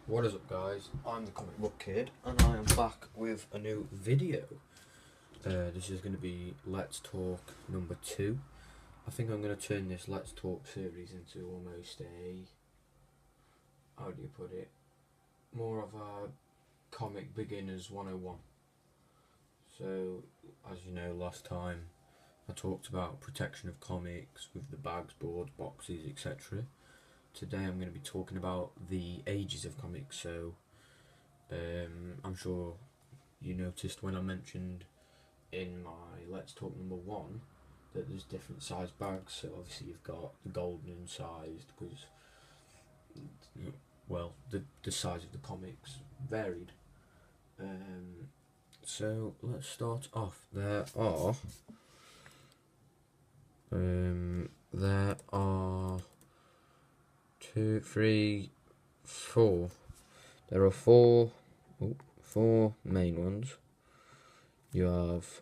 What is up, guys? I'm the Comic Book Kid and I am back with a new video. This is going to be Let's Talk number 2. I think I'm going to turn this Let's Talk series into almost a, how do you put it, more of a comic beginners 101. So, as you know, last time I talked about protection of comics with the bags, boards, boxes, etc. Today I'm going to be talking about the ages of comics. So I'm sure you noticed when I mentioned in my Let's Talk number 1 that there's different size bags. So obviously you've got the golden sized, because well, the size of the comics varied. So let's start off. There are 2, 3, 4. There are four main ones. You have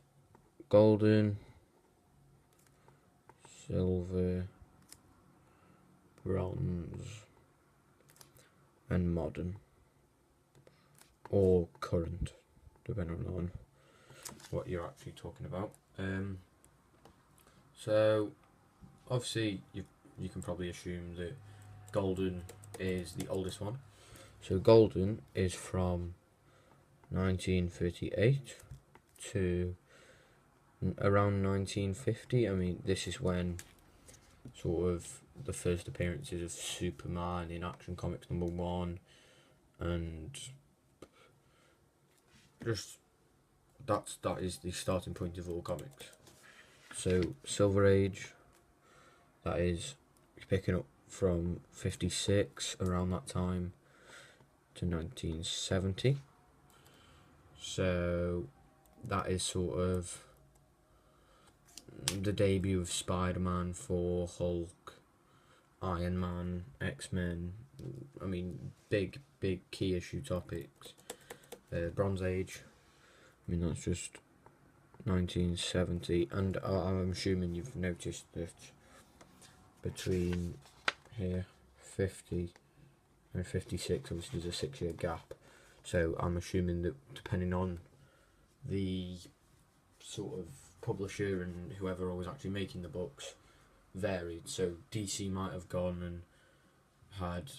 golden, silver, bronze, and modern, or current, depending on what you're actually talking about. So obviously you can probably assume that golden is the oldest one. So golden is from 1938 to around 1950. I mean, this is when sort of the first appearances of Superman in Action Comics number 1, and just that is the starting point of all comics. So Silver Age, that is picking up from 56 around that time to 1970. So that is sort of the debut of Spider-Man, Thor, Hulk, Iron Man, X-Men. I mean, big key issue topics. Bronze Age, I mean, that's just 1970, and I'm assuming you've noticed that between here 50 and 56 obviously there's a 6-year gap, so I'm assuming that depending on the sort of publisher and whoever was actually making the books varied. So DC might have gone and had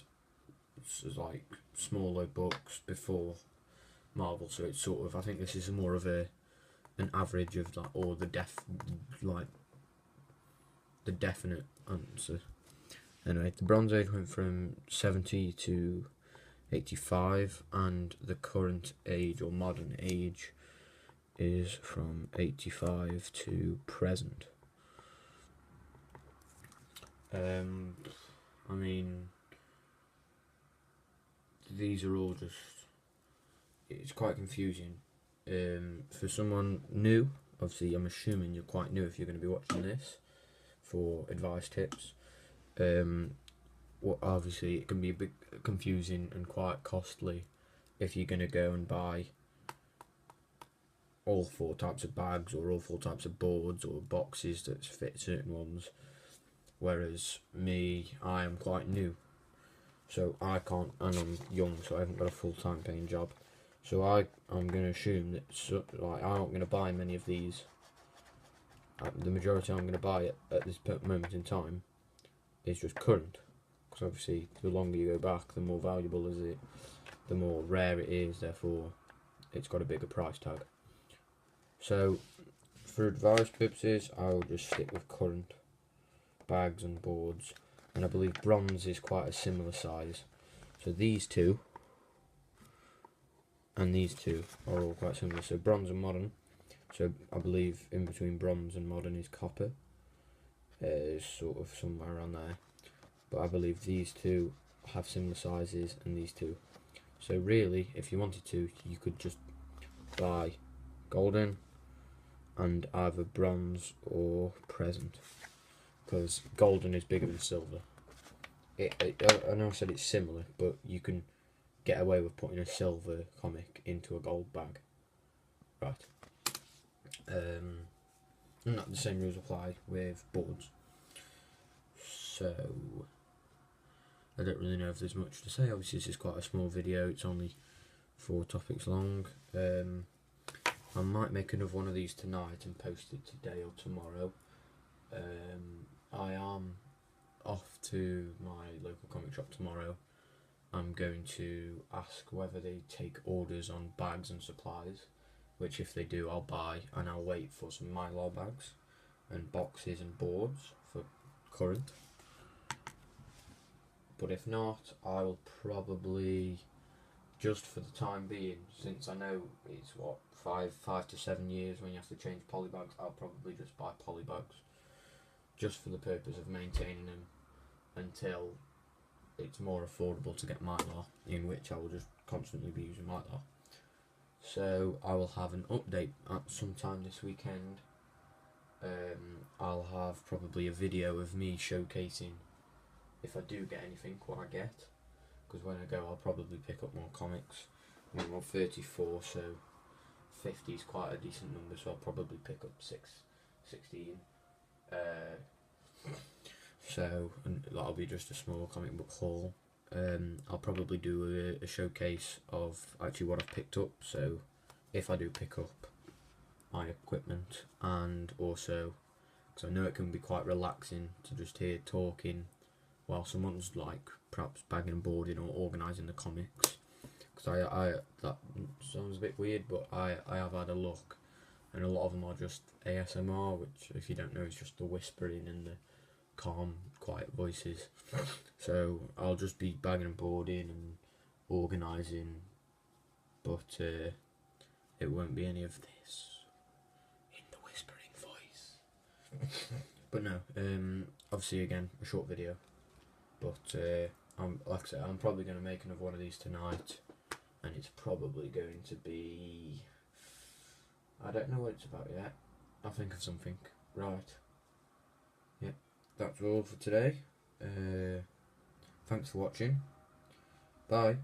like smaller books before Marvel, so it's sort of, I think this is more of an average of that, or the definite answer. Anyway, the Bronze Age went from 70 to 85, and the current age or modern age is from 85 to present. I mean, these are all just, it's quite confusing. For someone new, obviously I'm assuming you're quite new if you're going to be watching this for advice tips. Obviously it can be a bit confusing and quite costly if you're going to go and buy all 4 types of bags or all 4 types of boards or boxes that fit certain ones. Whereas me, I am quite new, so I can't, and I'm young, so I haven't got a full-time paying job. So I'm going to assume that I'm not going to buy many of these. The majority I'm going to buy at this moment in time is just current, because obviously the longer you go back, the more valuable is it, the more rare it is, therefore it's got a bigger price tag. So for advice purposes, I'll just stick with current bags and boards, and I believe bronze is quite a similar size. So these two and these two are all quite similar. So bronze and modern. So I believe in between bronze and modern is copper. Is sort of somewhere around there. But I believe these two have similar sizes, and these two. So really, if you wanted to, you could just buy golden and either bronze or present, because golden is bigger than silver. I know I said it's similar, but you can get away with putting a silver comic into a gold bag, right? And the same rules apply with boards. So I don't really know if there's much to say. Obviously this is quite a small video, it's only 4 topics long. I might make another one of these tonight and post it today or tomorrow. I am off to my local comic shop tomorrow. I'm going to ask whether they take orders on bags and supplies, which if they do I'll buy, and I'll wait for some Mylar bags and boxes and boards for current. But if not, I will probably, just for the time being, since I know it's what, 5 to 7 years when you have to change polybags, I'll probably just buy polybags just for the purpose of maintaining them until it's more affordable to get Mylar, in which I will just constantly be using Mylar. So I will have an update at some time this weekend. I'll have probably a video of me showcasing, if I do get anything, what I get, because when I go I'll probably pick up more comics. I mean, we're 34, so 50 is quite a decent number, so I'll probably pick up 16. So, and that'll be just a small comic book haul. I'll probably do a showcase of actually what I've picked up, so if I do pick up my equipment, and also because I know it can be quite relaxing to just hear talking while someone's like perhaps bagging and boarding or organising the comics. Because I that sounds a bit weird, but I have had a look, and a lot of them are just ASMR, which if you don't know is just the whispering and the calm, quiet voices. So I'll just be bagging and boarding and organising, but it won't be any of this in the whispering voice. But no, obviously again a short video, but like I said, I'm probably going to make another one of these tonight, and it's probably going to be, I don't know what it's about yet. I'll think of something. Right. Yep, that's all for today. Thanks for watching. Bye.